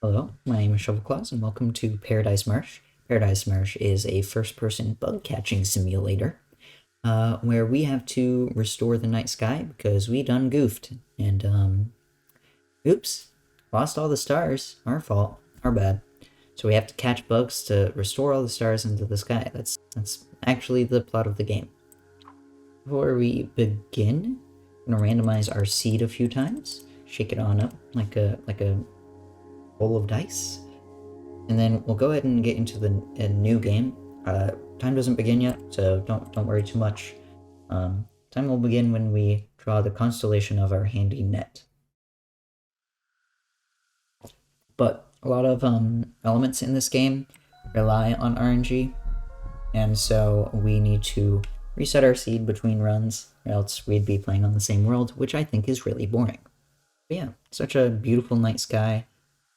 Hello, my name is Shovelclaws, and welcome to Paradise Marsh. Paradise Marsh is a first-person bug-catching simulator, where we have to restore the night sky because we done goofed, and, oops, lost all the stars. Our fault. Our bad. So we have to catch bugs to restore all the stars into the sky. That's actually the plot of the game. Before we begin, I'm gonna randomize our seed a few times, shake it on up like a bowl of dice, and then we'll go ahead and get into the new game. Time doesn't begin yet, so don't worry too much. Time will begin when we draw the constellation of our handy net. But a lot of elements in this game rely on RNG, and so we need to reset our seed between runs, or else we'd be playing on the same world, which I think is really boring. But yeah, such a beautiful night sky.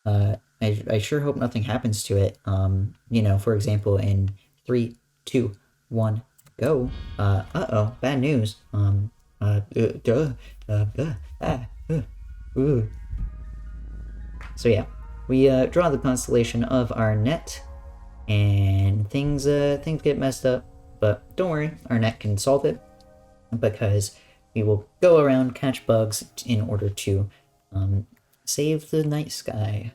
I sure hope nothing happens to it. For example, in 3, 2, 1, go. Uh-oh, bad news. So yeah, we draw the constellation of our net, and things get messed up. But don't worry, our net can solve it, because we will go around, catch bugs in order to save the night sky.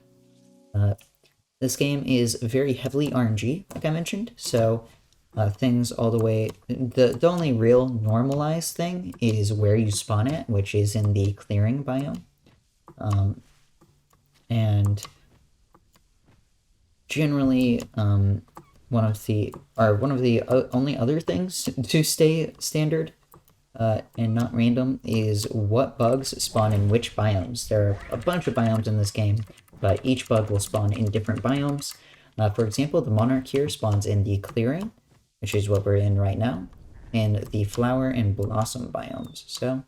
This game is very heavily RNG, like I mentioned, so things all the way... The only real normalized thing is where you spawn at, which is in the clearing biome. And generally, one of the only other things to stay standard and not random is what bugs spawn in which biomes. There are a bunch of biomes in this game, but each bug will spawn in different biomes. For example, the monarch here spawns in the clearing, which is what we're in right now, and the flower and blossom biomes. So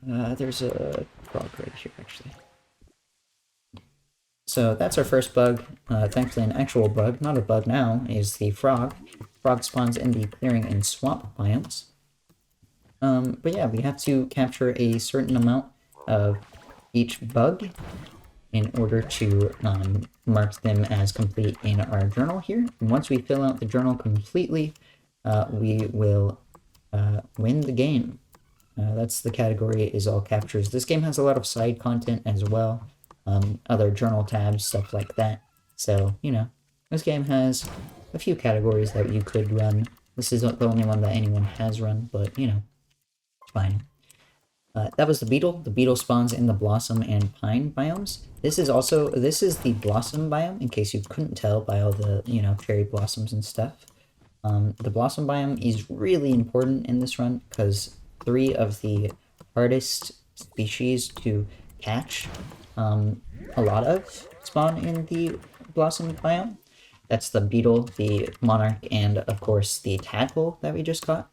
there's a frog right here, actually. So that's our first bug. Thankfully, an actual bug, not a bug now, is the frog. Frog spawns in the clearing and swamp biomes. But yeah, we have to capture a certain amount of each bug in order to mark them as complete in our journal here. And once we fill out the journal completely, we will win the game. That's the category, is all captures. This game has a lot of side content as well, other journal tabs, stuff like that. So, this game has a few categories that you could run. This is the only one that anyone has run, but, it's fine. That was the beetle. The beetle spawns in the blossom and pine biomes. This is the blossom biome, in case you couldn't tell by all the, cherry blossoms and stuff. The blossom biome is really important in this run, because 3 of the hardest species to catch a lot of spawn in the blossom biome. That's the beetle, the monarch, and of course the tadpole that we just caught.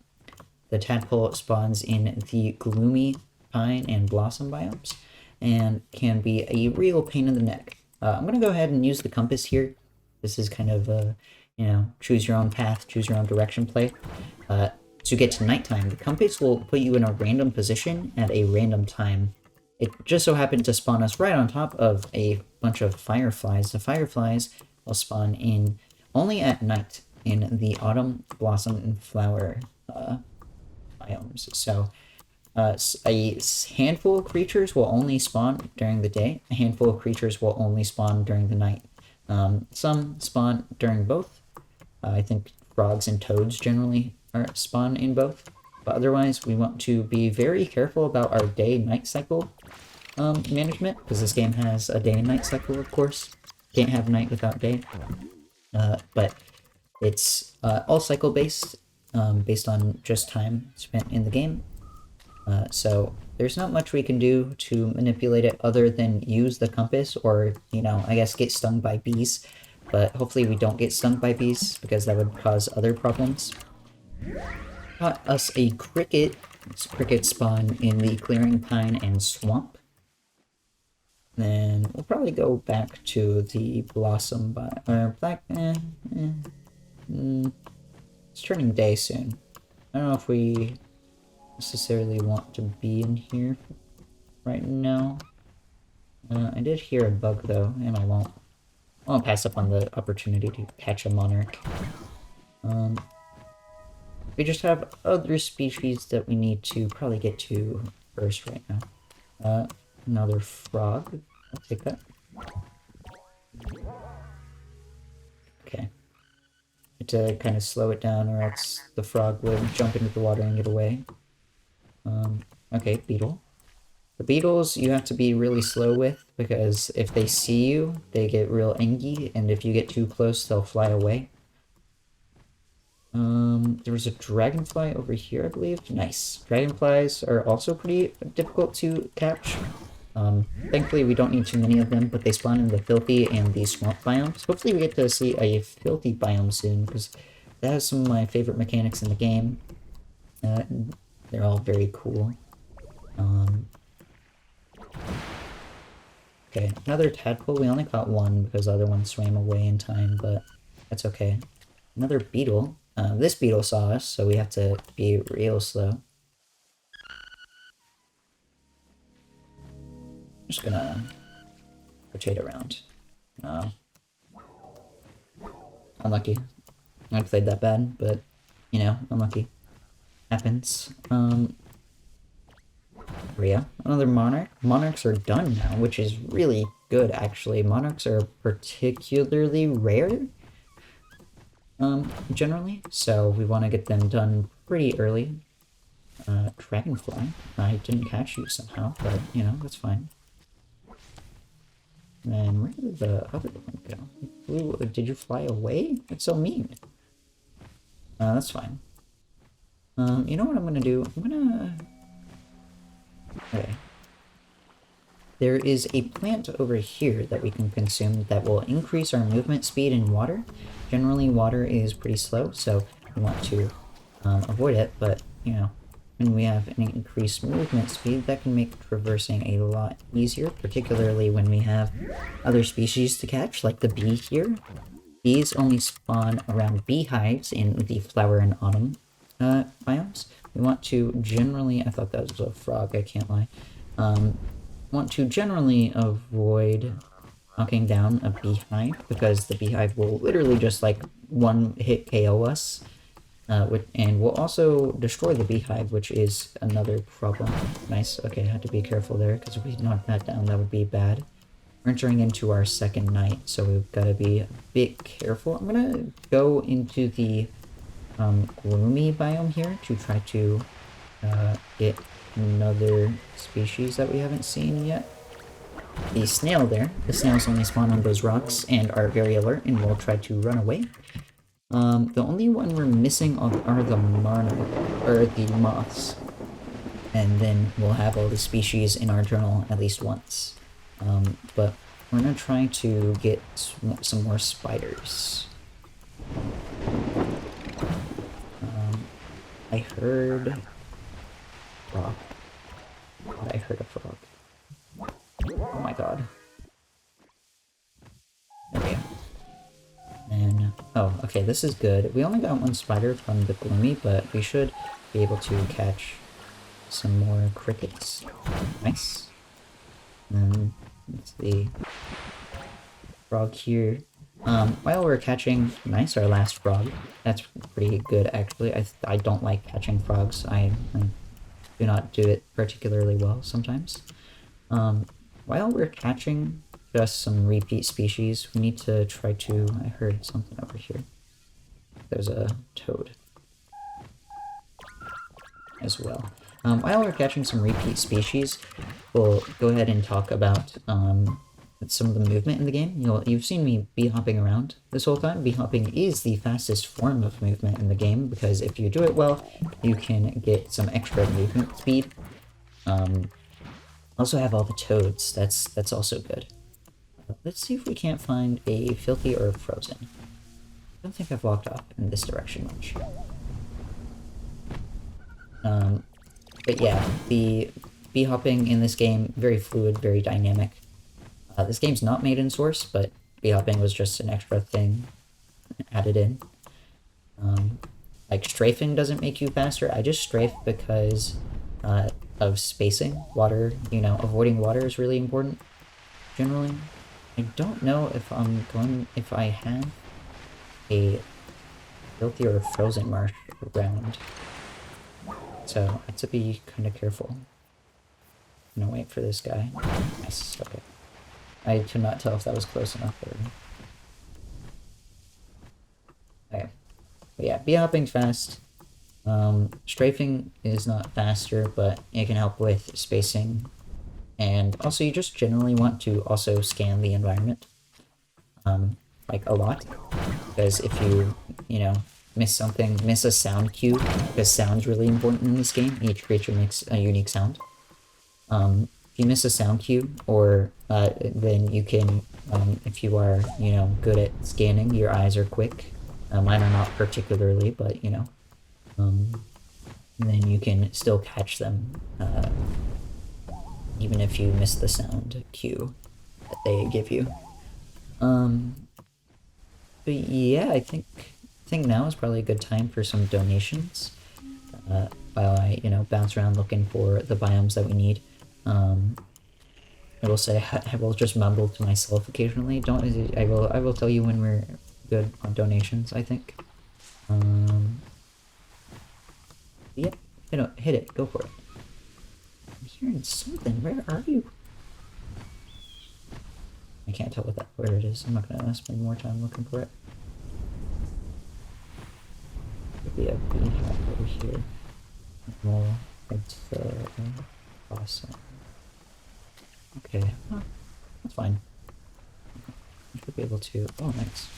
The tadpole spawns in the gloomy pine and blossom biomes, and can be a real pain in the neck. I'm gonna go ahead and use the compass here. This is kind of a, choose your own path, choose your own direction play. To get to nighttime, the compass will put you in a random position at a random time. It just so happened to spawn us right on top of a bunch of fireflies. The fireflies will spawn in only at night in the autumn, blossom, and flower biomes. So a handful of creatures will only spawn during the day. A handful of creatures will only spawn during the night. Some spawn during both. I think frogs and toads generally spawn in both. But otherwise, we want to be very careful about our day-night cycle management, because this game has a day and night cycle, of course. Can't have night without day. But it's all cycle-based, based on just time spent in the game. So there's not much we can do to manipulate it other than use the compass, or, I guess get stung by bees. But hopefully we don't get stung by bees, because that would cause other problems. Caught us a cricket. Crickets spawn in the clearing, pine, and swamp. Then we'll probably go back to the blossom it's turning day soon. I don't know if we necessarily want to be in here right now. I did hear a bug though, and I won't pass up on the opportunity to catch a monarch. We just have other species that we need to probably get to first right now. Another frog. I'll take that. Okay. To kind of slow it down, or else the frog would jump into the water and get away. Okay, beetle. The beetles you have to be really slow with, because if they see you, they get real angry, and if you get too close, they'll fly away. There was a dragonfly over here, I believe. Nice. Dragonflies are also pretty difficult to catch. Thankfully, we don't need too many of them, but they spawn in the filthy and the swamp biomes. Hopefully, we get to see a filthy biome soon, because that has some of my favorite mechanics in the game. They're all very cool. Okay, another tadpole. We only caught one because the other one swam away in time, but that's okay. Another beetle. This beetle saw us, so we have to be real slow. Just gonna rotate around. Unlucky. I played that bad, but, you know, unlucky. Happens. Rhea, another monarch. Monarchs are done now, which is really good, actually. Monarchs are particularly rare, generally, so we want to get them done pretty early. Dragonfly. I didn't catch you somehow, but, you know, that's fine. And where did the other one go? Did you fly away? That's so mean. That's fine. You know what I'm gonna do? I'm gonna... Okay. There is a plant over here that we can consume that will increase our movement speed in water. Generally, water is pretty slow, so we want to avoid it, but, you know, when we have an increased movement speed, that can make traversing a lot easier, particularly when we have other species to catch, like the bee here. Bees only spawn around beehives in the flower and autumn biomes. We want to generally... I thought that was a frog, I can't lie. Want to generally avoid knocking down a beehive, because the beehive will literally just, like, one-hit KO us. And we'll also destroy the beehive, which is another problem. Nice. Okay, I had to be careful there, because if we knock that down, that would be bad. We're entering into our second night, so we've got to be a bit careful. I'm going to go into the gloomy biome here to try to get another species that we haven't seen yet. The snail there. The snails only spawn on those rocks and are very alert and will try to run away. The only one we're missing are the the moths. And then we'll have all the species in our journal at least once. But we're gonna try to get some more spiders. I heard frog. I heard a frog. Oh my god. There we go. And, oh, okay, this is good. We only got one spider from the gloomy, but we should be able to catch some more crickets. Nice. And then, let's see. Frog here. While we're catching, nice, our last frog. That's pretty good, actually. I don't like catching frogs. I do not do it particularly well sometimes. While we're catching just some repeat species, we need to try to... I heard something over here. There's a toad as well. While we're catching some repeat species, we'll go ahead and talk about some of the movement in the game. You've seen me bee hopping around this whole time. Bee hopping is the fastest form of movement in the game, because if you do it well, you can get some extra movement speed. Also have all the toads. That's also good. Let's see if we can't find a filthy or a frozen. I don't think I've walked off in this direction much. But yeah, the bee hopping in this game, very fluid, very dynamic. This game's not made in Source, but bee hopping was just an extra thing added in. Like, strafing doesn't make you faster. I just strafe because of spacing. Water, avoiding water is really important. generally. I don't know if if I have a filthy or frozen marsh around. So I have to be kind of careful. I'm gonna wait for this guy. Yes, okay. I could not tell if that was close enough or... Okay. But yeah, bee hopping's fast. Strafing is not faster, but it can help with spacing. And also you just generally want to also scan the environment. Like a lot. Because if you know, miss a sound cue, because sound's really important in this game. Each creature makes a unique sound. If you miss a sound cue, or then you can, if you are, you know, good at scanning, your eyes are quick. Mine are not particularly, but you know, then you can still catch them, even if you miss the sound cue that they give you. But yeah, I think now is probably a good time for some donations. While I, you know, bounce around looking for the biomes that we need. I will say I will just mumble to myself occasionally. I will tell you when we're good on donations, I think. Yeah, hit it, go for it. I'm hearing something. Where are you? I can't tell where it is. I'm not gonna spend more time looking for it. Could be a beehive over here. More it's awesome. Okay, well, that's fine. I should be able to. Oh, nice.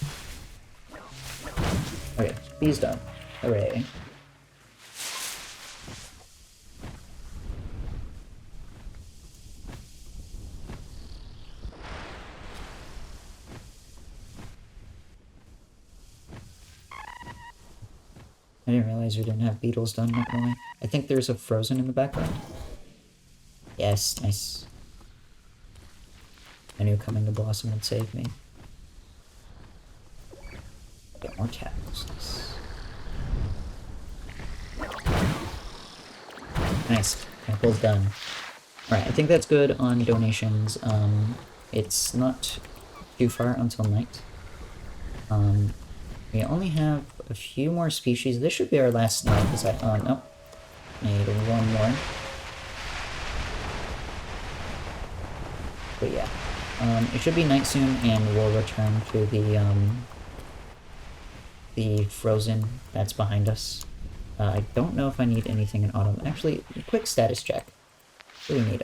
Okay, bee's done. Hooray. I didn't realize we didn't have beetles done, not gonna lie. I think there's a frozen in the background. Yes, nice. I knew coming to Blossom would save me. Get more cows. Nice. Temple's done. Alright, I think that's good on donations. It's not too far until night. We only have a few more species. This should be our last night, because no. Need one more. But yeah. It should be night soon, and we'll return to the frozen that's behind us. I don't know if I need anything in autumn. Actually, quick status check. What do we need?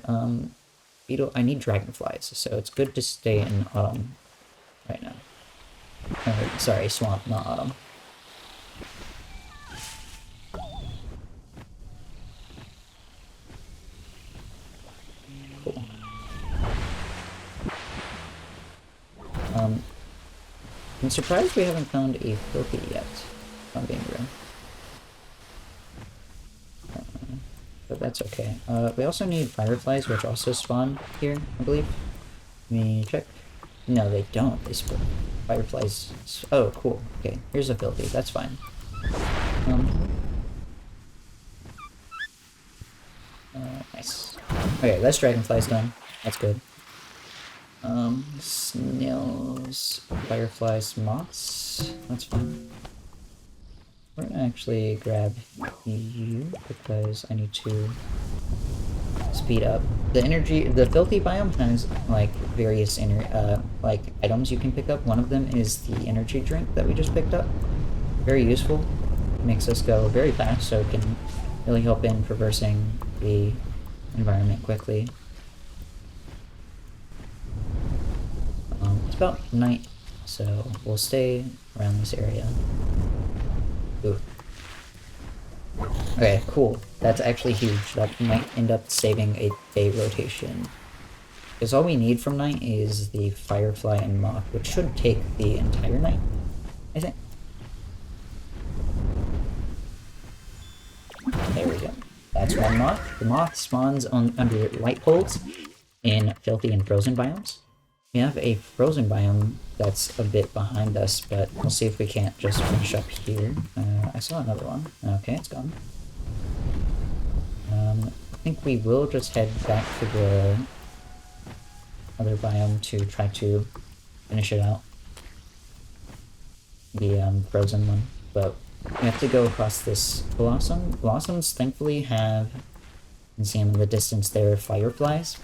Beetle. I need dragonflies, so it's good to stay in autumn right now. Sorry, swamp, not autumn. Cool. I'm surprised we haven't found a filthy yet, if I'm being real. But that's okay. We also need fireflies, which also spawn here, I believe. Let me check. No, they don't. They spawn. Fireflies. Oh, cool. Okay, here's a filthy. That's fine. Nice. Okay, that's dragonflies done. That's good. Snails, fireflies, moths. That's fine. We're gonna actually grab you because I need to speed up. The filthy biome has like various like items you can pick up. One of them is the energy drink that we just picked up. Very useful. Makes us go very fast, so it can really help in traversing the environment quickly. It's about night, so we'll stay around this area. Ooh. Okay, cool. That's actually huge. That might end up saving a day rotation. Because all we need from night is the firefly and moth, which should take the entire night, I think. There we go. That's one moth. The moth spawns under light poles in filthy and frozen biomes. We have a frozen biome that's a bit behind us, but we'll see if we can't just finish up here. I saw another one. Okay, it's gone. I think we will just head back to other biome to try to finish it out. The frozen one, but we have to go across this blossom. Blossoms thankfully have, you can see them in the distance there, fireflies.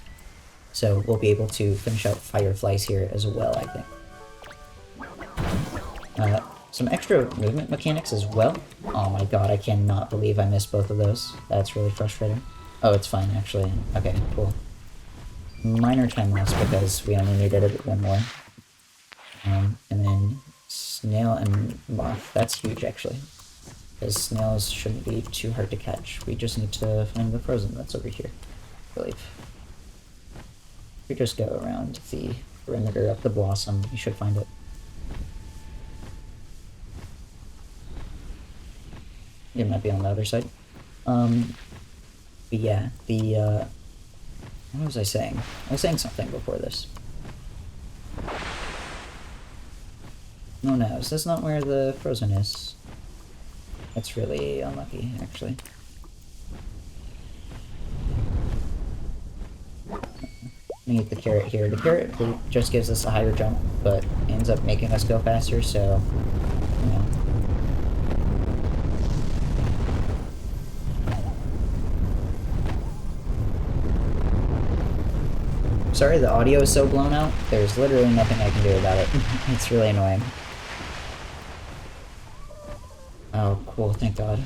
So we'll be able to finish out fireflies here as well, I think. Some extra movement mechanics as well. Oh my god, I cannot believe I missed both of those. That's really frustrating. Oh, it's fine, actually. Okay, cool. Minor time loss because we only needed a bit one more. And then snail and moth. That's huge, actually. Because snails shouldn't be too hard to catch. We just need to find the frozen that's over here, I believe. We just go around the perimeter of the blossom. You should find it. It might be on the other side. But yeah, what was I saying? I was saying something before this. Oh no, is this not where the frozen is? That's really unlucky, actually. Need the carrot here. The carrot just gives us a higher jump, but ends up making us go faster, so, you know. Sorry the audio is so blown out. There's literally nothing I can do about it. It's really annoying. Oh, cool, thank god.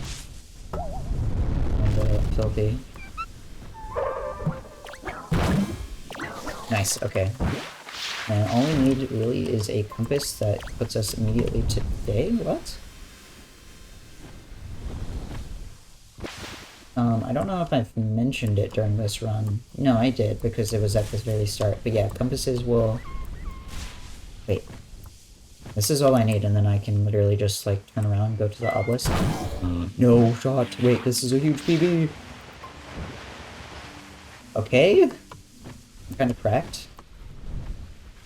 And filthy. Nice, okay. And all we need really is a compass that puts us immediately to day? What? I don't know if I've mentioned it during this run. No, I did, because it was at the very start. But yeah, compasses will... Wait. This is all I need, and then I can literally just, like, turn around and go to the obelisk. No shot! Wait, this is a huge PB! Okay? I'm kind of cracked.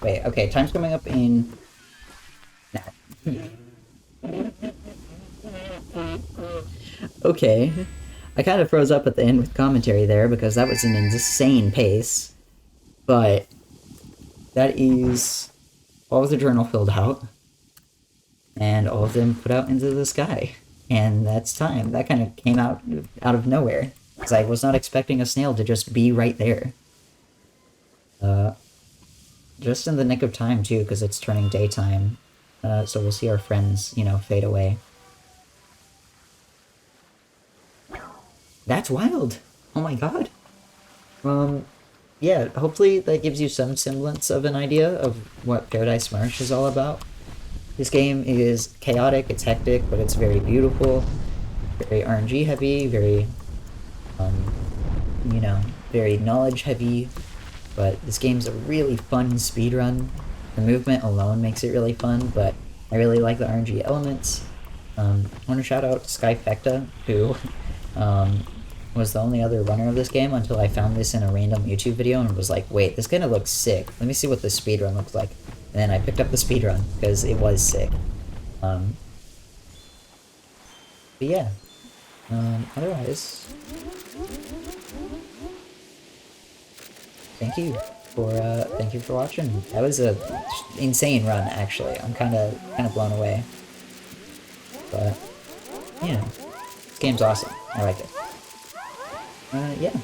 Wait, okay, time's coming up in... now. Okay. I kind of froze up at the end with commentary there because that was an insane pace. But that is all of the journal filled out and all of them put out into the sky. And that's time. That kind of came out of nowhere because I was not expecting a snail to just be right there. Just in the nick of time too, because it's turning daytime. So we'll see our friends, you know, fade away. That's wild! Oh my god. Yeah, hopefully that gives you some semblance of an idea of what Paradise Marsh is all about. This game is chaotic, it's hectic, but it's very beautiful, very RNG heavy, very, you know, very knowledge heavy, but this game's a really fun speedrun. The movement alone makes it really fun, but I really like the RNG elements. I want to shout out Skyfecta, who, was the only other runner of this game until I found this in a random YouTube video and was like, wait, this kind of looks sick. Let me see what the speedrun looks like. And then I picked up the speedrun because it was sick. But yeah. Otherwise, thank you for watching. That was a insane run, actually. I'm kind of blown away. But yeah, this game's awesome. I like it. Yeah.